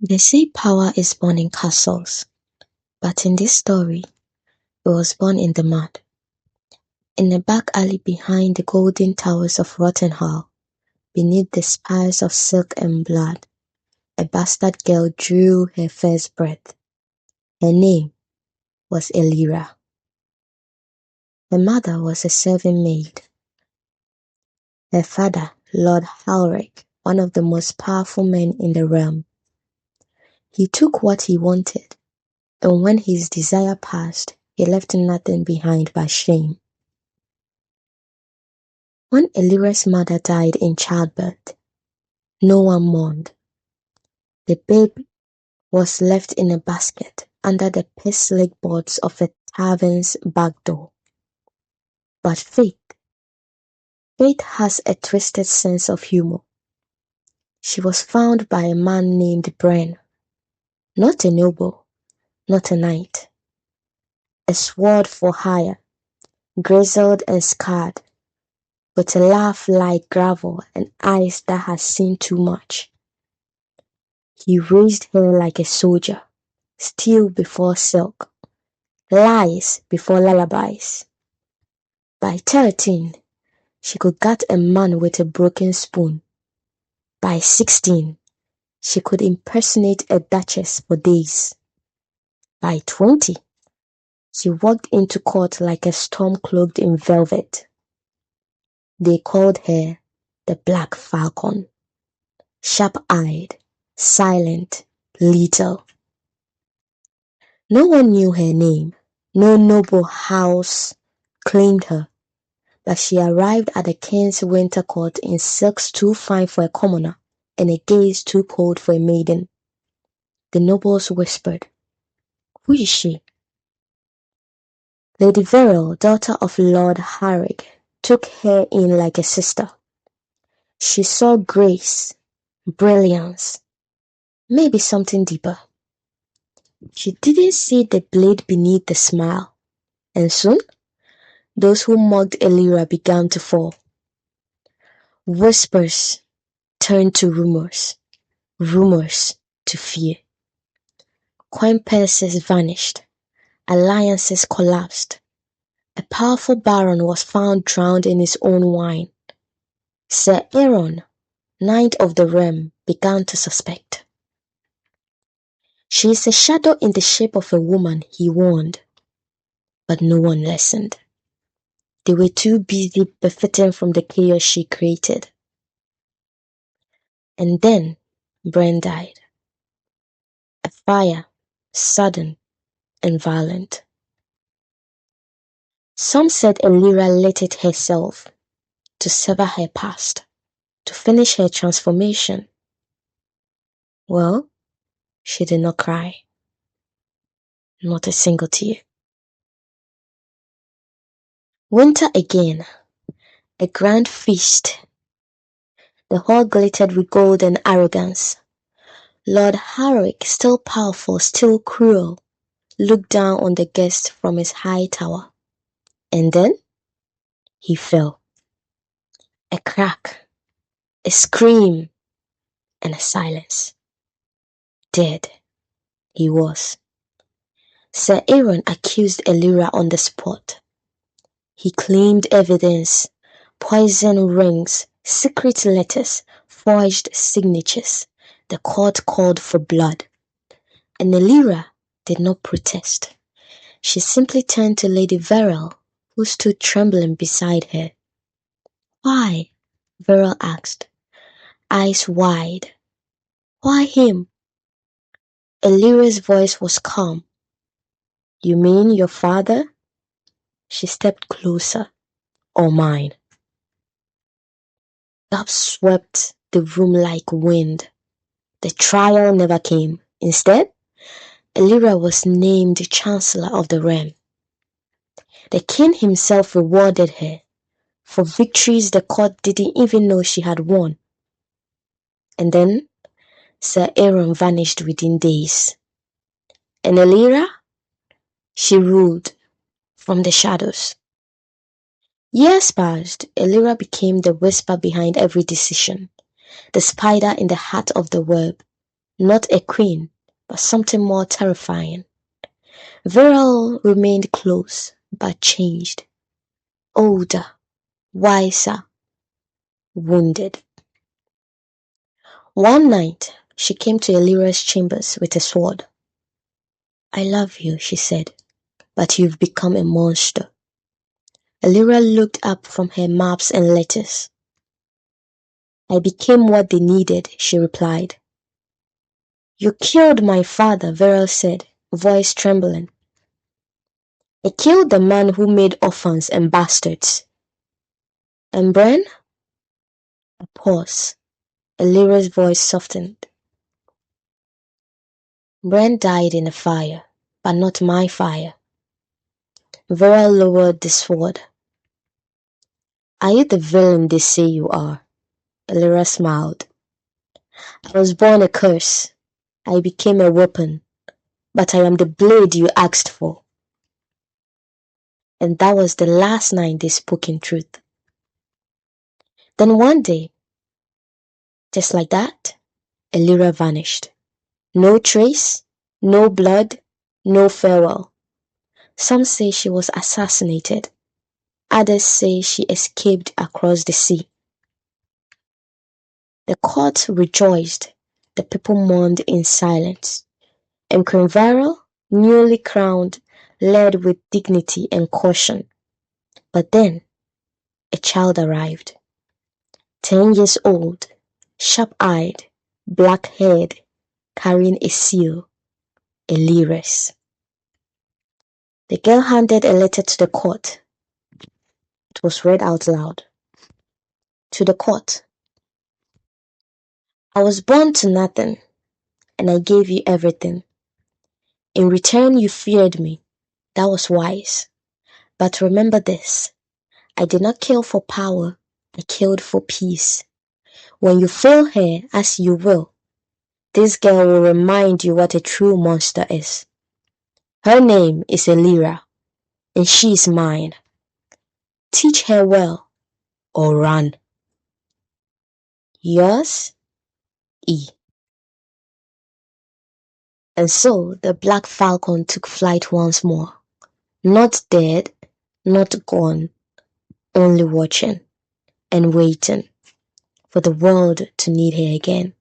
They say power is born in castles, but in this story, it was born in the mud. In a back alley behind the golden towers of Rottenhall, beneath the spires of silk and blood, a bastard girl drew her first breath. Her name was Elira. Her mother was a serving maid. Her father, Lord Halric, one of the most powerful men in the realm. He took what he wanted, and when his desire passed, he left nothing behind but shame. When Elira's mother died in childbirth, no one mourned. The babe was left in a basket under the piss-slick boards of a tavern's back door. But fate has a twisted sense of humor. She was found by a man named Bren, not a noble, not a knight. A sword for hire, grizzled and scarred, with a laugh like gravel and eyes that had seen too much. He raised her like a soldier, steel before silk, lies before lullabies. By 13, she could gut a man with a broken spoon. By 16, she could impersonate a duchess for days. By 20, she walked into court like a storm cloaked in velvet. They called her the Black Falcon. Sharp-eyed, silent, lethal. No one knew her name. No noble house claimed her. But she arrived at the king's winter court in silks too fine for a commoner and a gaze too cold for a maiden. The nobles whispered, "Who is she?" Lady Verrill, daughter of Lord Harrig, took her in like a sister. She saw grace, brilliance, maybe something deeper. She didn't see the blade beneath the smile, and soon, those who mocked Elira began to fall. Whispers turned to rumors, rumors to fear. Coin purses vanished, alliances collapsed. A powerful baron was found drowned in his own wine. Sir Aaron, Knight of the Realm, began to suspect. She is a shadow in the shape of a woman, he warned. But no one listened. They were too busy benefiting from the chaos she created. And then Bren died. A fire, sudden and violent. Some said Elira lit it herself, to sever her past, to finish her transformation. Well, she did not cry. Not a single tear. Winter again. A grand feast. The hall glittered with gold and arrogance. Lord Harrick, still powerful, still cruel, looked down on the guests from his high tower. And then he fell. A crack, a scream, and a silence. Dead he was. Sir Aaron accused Elira on the spot. He claimed evidence, poison rings, secret letters, forged signatures. The court called for blood. And Elira did not protest. She simply turned to Lady Verrill, who stood trembling beside her. "Why?" Verrill asked, eyes wide. "Why him?" Elira's voice was calm. "You mean your father?" She stepped closer. "Or mine?" Gasps swept the room like wind. The trial never came. Instead, Elira was named Chancellor of the Realm. The king himself rewarded her for victories the court didn't even know she had won. And then Sir Aaron vanished within days. And Elira? She ruled from the shadows. Years passed. Elira became the whisper behind every decision, the spider in the heart of the web. Not a queen, but something more terrifying. Viral remained close, but changed. Older, wiser, wounded. One night, she came to Elira's chambers with a sword. "I love you," she said, "but you've become a monster." Elira looked up from her maps and letters. "I became what they needed," she replied. "You killed my father," Viral said, voice trembling. "I killed the man who made orphans and bastards." "And Bren?" A pause. Elira's voice softened. "Bren died in a fire, but not my fire." Vera lowered the sword. "Are you the villain they say you are?" Elira smiled. "I was born a curse. I became a weapon, but I am the blade you asked for." And that was the last night they spoke in truth. Then one day, just like that, Elira vanished. No trace, no blood, no farewell. Some say she was assassinated. Others say she escaped across the sea. The court rejoiced. The people mourned in silence. And Queen Viral, newly crowned, led with dignity and caution. But then, a child arrived. 10 years old, sharp-eyed, black-haired, carrying a seal, a lyres. The girl handed a letter to the court. It was read out loud. To the court. "I was born to nothing, and I gave you everything. In return you feared me. That was wise. But remember this. I did not kill for power, I killed for peace. When you fail her, as you will, this girl will remind you what a true monster is. Her name is Elira, and she is mine. Teach her well, or run. Yours, E." And so the Black Falcon took flight once more. Not dead, not gone, only watching and waiting for the world to need her again.